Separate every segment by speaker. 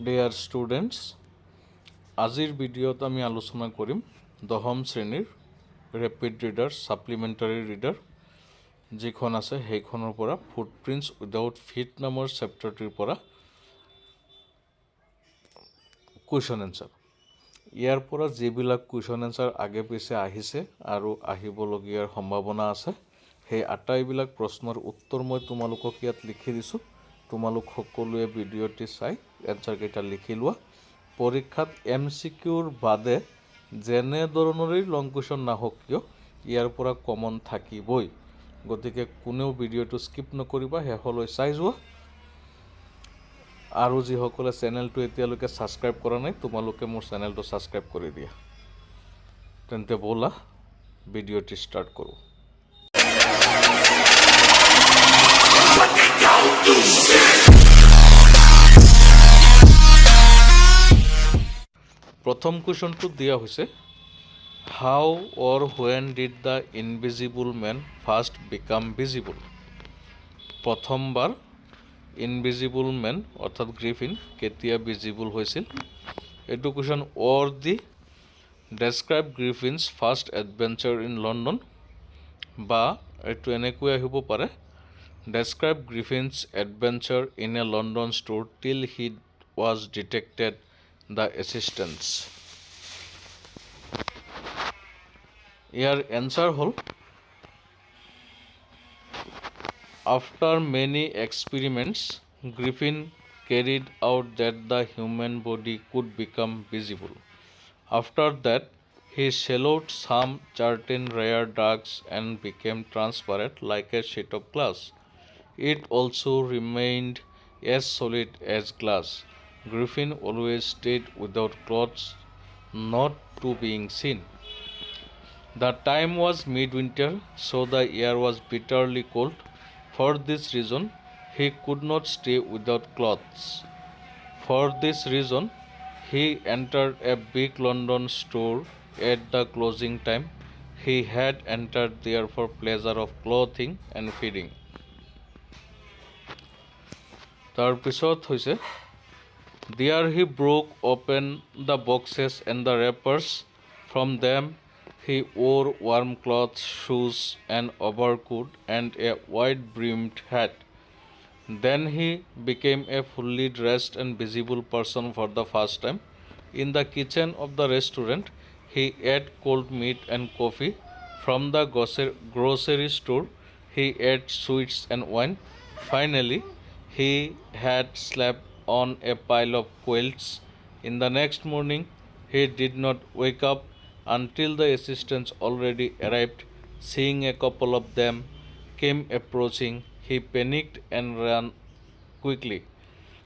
Speaker 1: Dear students, আজিৰ ভিডিঅ'ত আমি আলোচনা কৰিম দশম শ্ৰেণীৰ ৰেপিড ৰিডাৰ সাপ্লিমেণ্টাৰী ৰিডাৰ যিখন আছে সেইখনৰ পৰা ফুটপ্ৰিণ্টছ উইদাউট ফিট নামৰ চেপ্টাৰটিৰ পৰা কুৱেশ্যন এনচাৰ ইয়াৰ পৰা যিবিলাক কুৱেশ্যন এনচাৰ আগে পিছে আহিছে আৰু আহিবলগীয়াৰ সম্ভাৱনা আছে সেই আটাইবিলাক প্ৰশ্নৰ উত্তৰ মই তোমালোকক ইয়াত লিখি দিছোঁ তোমালোক সকলোৱে ভিডিঅ'টি চাই এনচাৰকেইটা লিখি লোৱা পৰীক্ষাত MCQৰ বাদে যেনে ধৰণৰেই লং কুৱেশ্যন নাহক কিয় ইয়াৰ পৰা কমন থাকিবই গতিকে কোনেও ভিডিঅ'টো স্কিপ নকৰিবা শেষলৈ চাই যোৱা আৰু যিসকলে চেনেলটো এতিয়ালৈকে ছাবস্ক্ৰাইব কৰা নাই তোমালোকে মোৰ চেনেলটো ছাবস্ক্ৰাইব কৰি দিয়া তেন্তে ব'লা ভিডিঅ'টি ষ্টাৰ্ট কৰোঁ প্ৰথম কুৱেশ্যনটো দিয়া হৈছে how or when did the invisible man first become visible প্ৰথমবাৰ ইনভিজিবল মেন অৰ্থাৎ গ্ৰিফিন কেতিয়া ভিজিবল হৈছিল এইটো question or the describe Griffin's first adventure in London বা এইটো এনেকৈ আহিব পাৰে describe Griffin's adventure in a London store till he was detected the existence ইয়াৰ এনচাৰ হ'ল After many experiments, Griffin carried out that the human body could become visible. After that, he swallowed some certain rare drugs and became transparent like a sheet of glass. It also remained as solid as glass. Griffin always stayed without clothes, not to being seen. The time was midwinter, so the air was bitterly cold. For this reason, he could not stay without clothes. For this reason, he entered a big London store at the closing time. He had entered there for pleasure of clothing and feeding. তাৰপিছত হৈছে There he broke open the boxes and the wrappers. From them, he wore warm clothes, shoes, an overcoat, and a wide-brimmed hat. Then he became a fully dressed and visible person for the first time. In the kitchen of the restaurant, he ate cold meat and coffee. From the grocery store, he ate sweets and wine. Finally, he had slept on a pile of quilts. In the next morning, he did not wake up until the assistants already arrived. Seeing a couple of them came approaching, he panicked and ran quickly.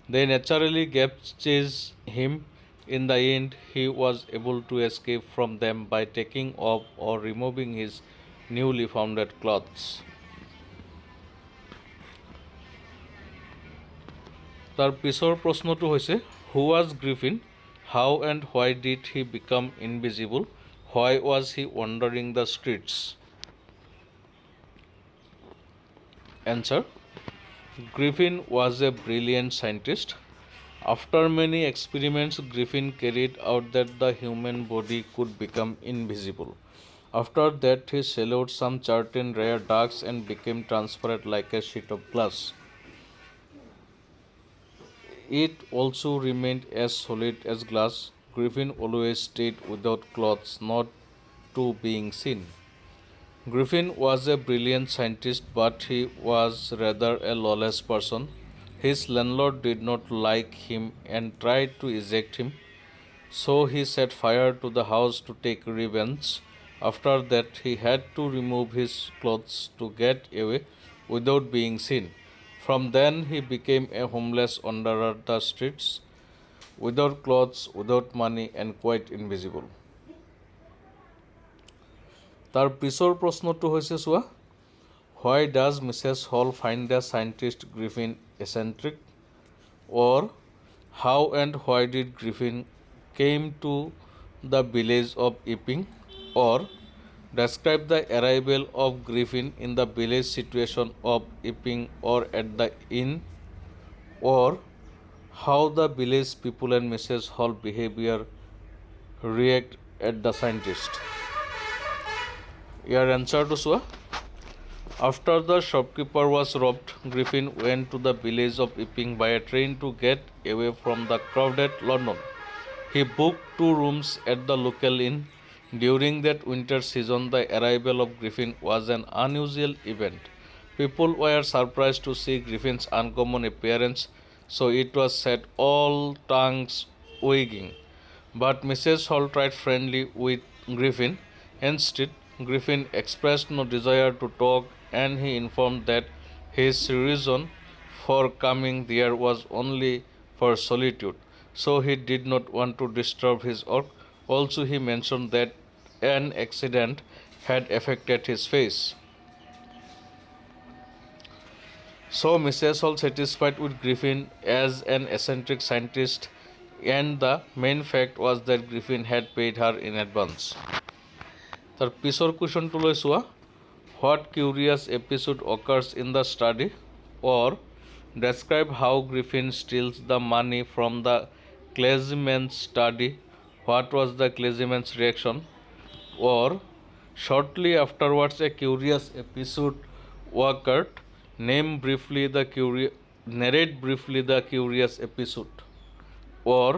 Speaker 1: They naturally gave chase him. In the end, he was able to escape from them by taking off or removing his newly founded clothes. তাৰ পিছৰ প্ৰশ্নটো হৈছে Who was Griffin? How and why did he become invisible? Why was he wandering the streets? Answer. Griffin was a brilliant scientist. After many experiments, Griffin carried out that the human body could become invisible. After that, he swallowed some certain rare drugs and became transparent like a sheet of glass. It also remained as solid as glass. Griffin always stayed without clothes, not to being seen. Griffin was a brilliant scientist, but he was rather a lawless person. His landlord did not like him and tried to eject him, so he set fire to the house to take revenge. After that, he had to remove his clothes to get away without being seen. From then, he became a homeless wanderer the streets, without clothes, without money, and quite invisible. তাৰ পিছৰ প্ৰশ্নটো হৈছে চোৱা Why does Mrs. Hall find the scientist Griffin eccentric? Or how and why did Griffin came to the village of Epping? Or describe the arrival of Griffin in the village situation of Epping or at the inn? Or how the village people and Mrs. Hall behavior react at the scientist. Your answer to Sua. After the shopkeeper was robbed, Griffin went to the village of Epping by a train to get away from the crowded London. He booked 2 rooms at the local inn. During that winter season, the arrival of Griffin was an unusual event. People were surprised to see Griffin's uncommon appearance, so it was said all tongues wagging. But Mrs. Hall tried friendly with Griffin. Instead, Griffin expressed no desire to talk, and he informed that his reason for coming there was only for solitude, so he did not want to disturb his work. Also, he mentioned that an accident had affected his face. So Mrs. Hall satisfied with Griffin as an eccentric scientist, and the main fact was that Griffin had paid her in advance. তার পিছৰ কুৱেশ্যনটো লৈ চোৱা What curious episode occurs in the study? Or describe how Griffin steals the money from the clergyman's study. What was the clergyman's reaction? Or shortly afterwards a curious episode occurred. Narrate briefly the curious episode. Or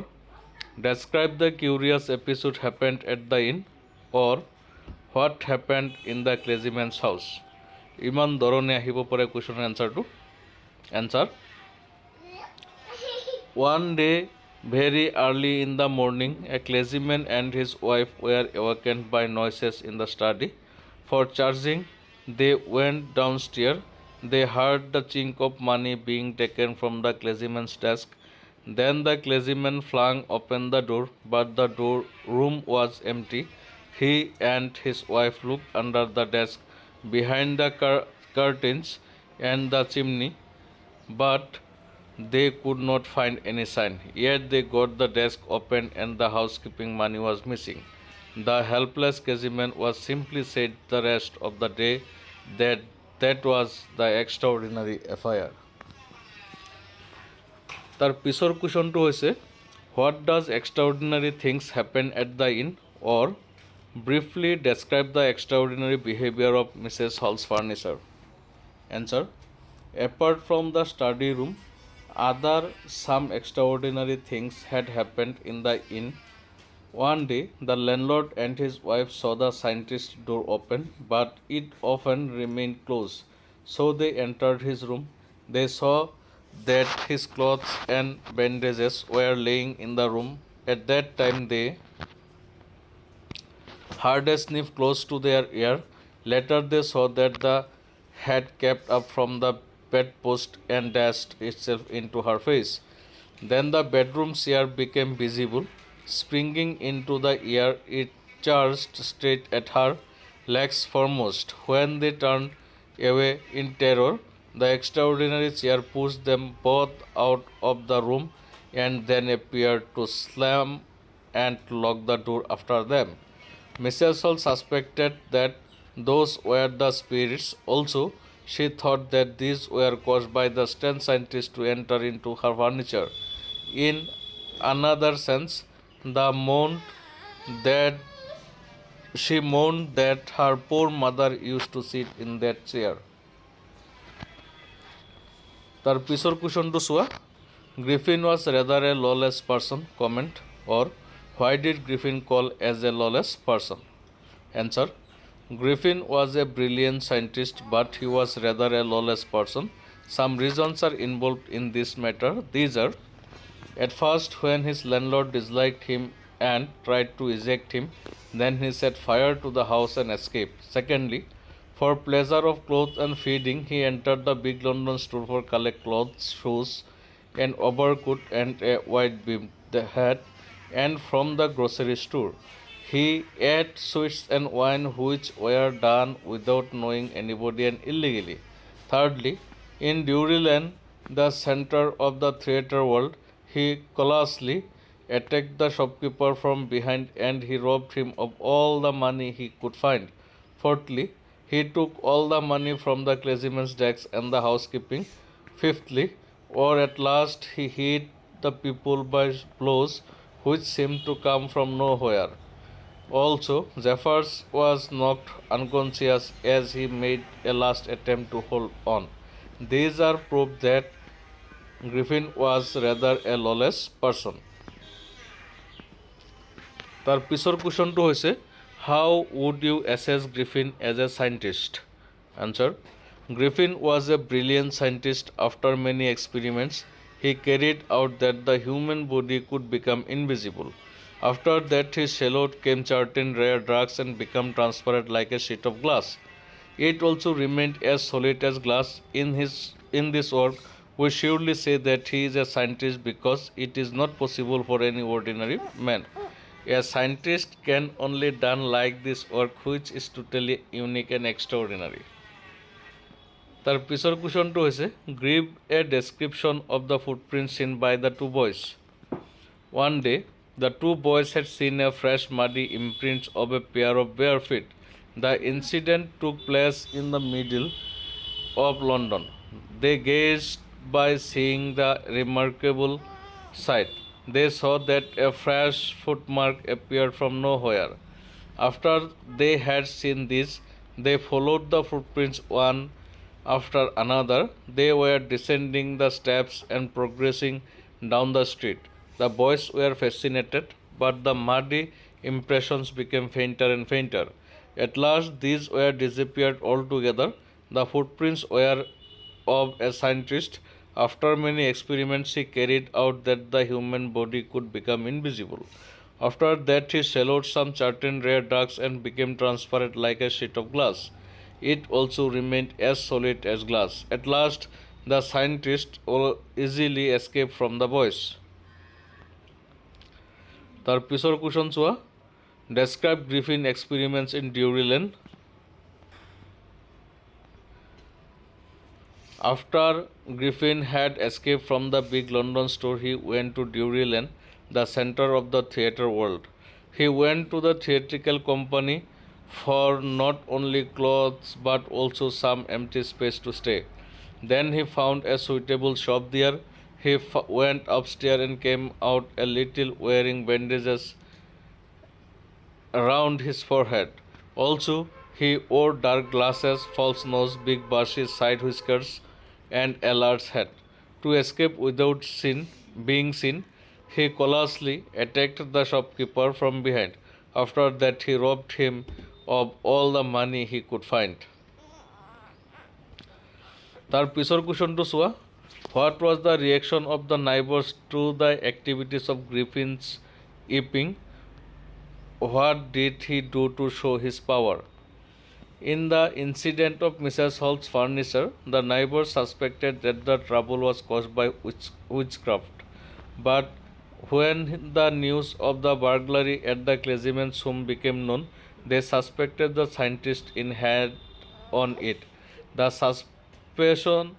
Speaker 1: describe the curious episode happened at the inn. Or what happened in the clergyman's house. ইমান ধৰণে আহিব পাৰে কুৱেশ্যনৰ এনচাৰটো answer One day very early in the morning a clergyman and his wife were awakened by noises in the study. For charging they went downstairs. They heard the chink of money being taken from the clergyman's desk. Then the clergyman flung open the door, but the room was empty. He and his wife looked under the desk, behind the curtains and the chimney, but they could not find any sign. Yet they got the desk open and the housekeeping money was missing. The helpless clergyman was simply said the rest of the day that was the extraordinary affair. তার পিছৰ কুৱেশ্যনটো হৈছে What does extraordinary things happen at the inn? Or briefly describe the extraordinary behavior of Mrs. Hall's furniture. Answer. Apart from the study room, some extraordinary things had happened in the inn. One day, the landlord and his wife saw the scientist's door open, but it often remained closed. So they entered his room. They saw that his clothes and bandages were laying in the room. At that time, they heard a sniff close to their ear. Later they saw that the hat kept up from the bedpost and dashed itself into her face. Then the bedroom chair became visible. Springing into the air, it charged straight at her, legs foremost. When they turned away in terror, the extraordinary chair pushed them both out of the room and then appeared to slam and lock the door after them. Mrs. Hall suspected that those were the spirits. Also, she thought that these were caused by the strange scientist to enter into her furniture. In another sense, she mourned that her poor mother used to sit in that chair. তার পিছৰ কুৱেশ্যনটো চোৱা Griffin was rather a lawless person. Comment. Or why did Griffin call as a lawless person? Answer. Griffin was a brilliant scientist, but he was rather a lawless person. Some reasons are involved in this matter. These are: at first, when his landlord disliked him and tried to eject him, then he set fire to the house and escaped. Secondly, for pleasure of clothes and feeding, he entered the big London store for collect clothes, shoes, an overcoat and a white-beamed hat, and from the grocery store. He ate sweets and wine which were done without knowing anybody and illegally. Thirdly, in Drury Lane, the center of the theatre world, he callously attacked the shopkeeper from behind and he robbed him of all the money he could find. Fourthly, he took all the money from the clergyman's desk and the housekeeping. Fifthly, or at last, he hid the people by blows which seemed to come from nowhere. Also, Jeffers was knocked unconscious as he made a last attempt to hold on. These are proof that Griffin was rather a lawless person. তার পিছৰ কুৱেশ্যনটো হৈছে how would you assess Griffin as a scientist answer Griffin was a brilliant scientist. After many experiments, he carried out that the human body could become invisible. After that, he swallowed came certain rare drugs and became transparent like a sheet of glass. It also remained as solid as glass. In this work, we surely say that he is a scientist because it is not possible for any ordinary man. A scientist can only done like this work, which is totally unique and extraordinary. তার পিছৰ কুৱেশ্যনটো হৈছে give a description of the footprint seen by the two boys one day the two boys had seen a fresh muddy imprints of a pair of bare feet the incident took place in the middle of London they gazed by seeing the remarkable sight they saw that a fresh footmark appeared from nowhere. After they had seen this, they followed the footprints one after another. They were descending the steps and progressing down the street. The boys were fascinated, but the muddy impressions became fainter and fainter. At last, these were disappeared altogether. The footprints were of a scientist. After many experiments, he carried out that the human body could become invisible. After that, he swallowed some certain rare drugs and became transparent like a sheet of glass. It also remained as solid as glass. At last, the scientist easily escaped from the boys. তার পিছৰ question চোৱা describe Griffin experiments in Drury Lane After Griffin had escaped from the big London store, he went to Drury Lane, the center of the theatre world. He went to the theatrical company for not only clothes but also some empty space to stay. Then he found a suitable shop there. He went upstairs and came out a little wearing bandages around his forehead. Also, he wore dark glasses, false nose, big bushy side whiskers, and a large hat. To escape without being seen, he callously attacked the shopkeeper from behind. After that, he robbed him of all the money he could find. তার পিছৰ কুৱেশ্যনটো চোৱা What was the reaction of the neighbors to the activities of Griffin's evening? What did he do to show his power? In the incident of Mrs. Hall's furniture, the neighbors suspected that the trouble was caused by witchcraft. But when the news of the burglary at the clergyman's home became known, they suspected the scientist in hand on it. The suspicion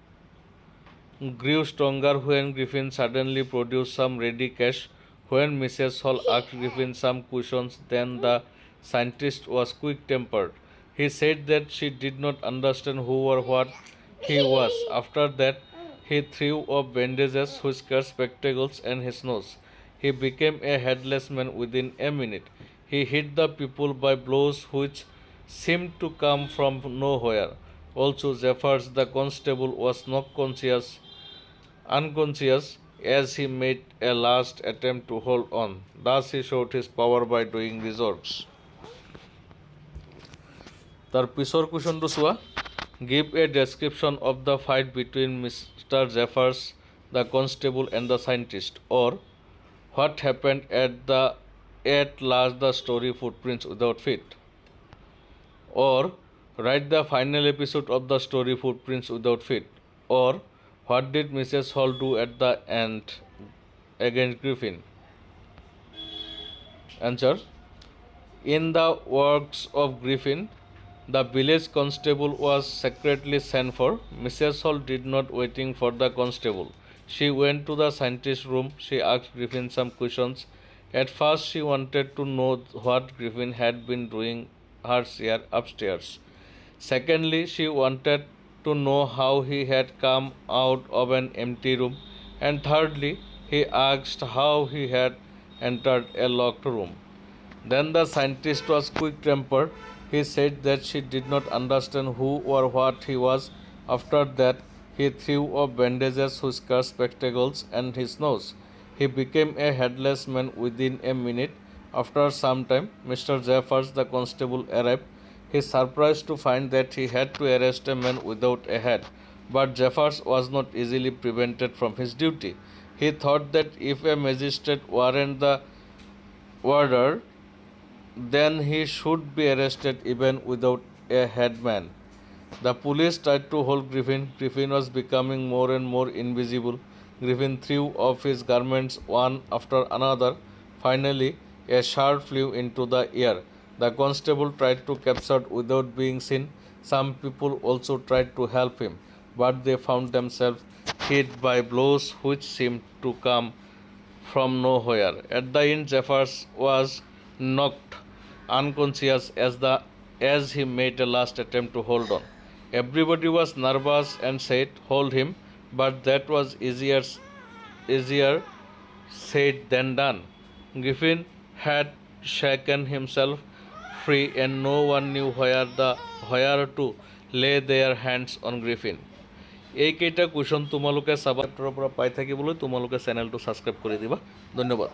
Speaker 1: grew stronger when Griffin suddenly produced some ready cash. When Mrs. Hall asked Griffin some questions, then the scientist was quick-tempered. He said that she did not understand who or what he was. After that, he threw off bandages, whiskers, spectacles, and his nose. He became a headless man within a minute. He hit the people by blows which seemed to come from nowhere. Also, Jeffers, the constable, was knocked unconscious as he made a last attempt to hold on. Thus, he showed his power by doing these works. তার পিছৰ কুৱেশ্যনটো চোৱা give a description of the fight between Mr Jaffers the constable and the scientist or what happened at last the story footprints without feet or write the final episode of the story footprints without feet or what did Mrs Hall do at the end against Griffin answer in the works of Griffin The village constable was secretly sent for. Mrs. Hall did not waiting for the constable. She went to the scientist's room. She asked Griffin some questions. At first, she wanted to know what Griffin had been doing her share upstairs. Secondly, she wanted to know how he had come out of an empty room. And thirdly, He asked how he had entered a locked room. Then the scientist was quick-tempered. He said that she did not understand who or what he was. After that, he threw off bandages, whiskers, spectacles, and his nose. He became a headless man within a minute. After some time, Mr. Jeffers, the constable, arrived. He was surprised to find that he had to arrest a man without a head. But Jeffers was not easily prevented from his duty. He thought that if a magistrate warranted the order, then he should be arrested even without a headman. The police tried to hold Griffin. Griffin was becoming more and more invisible. Griffin threw off his garments one after another. Finally, a shard flew into the air. The constable tried to capture it without being seen. Some people also tried to help him, but they found themselves hit by blows which seemed to come from nowhere. At the end, Jeffers was knocked unconscious as he made a last attempt to hold on. Everybody was nervous and said, "Hold him," but that was easier said than done. Griffin had shaken himself free, and no one knew where to lay their hands on Griffin. এইকেইটা question তোমালোকে চাবা পৰা পাই থাকিবলৈ তোমালোকে চেনেলটো subscribe কৰি দিবা ধন্যবাদ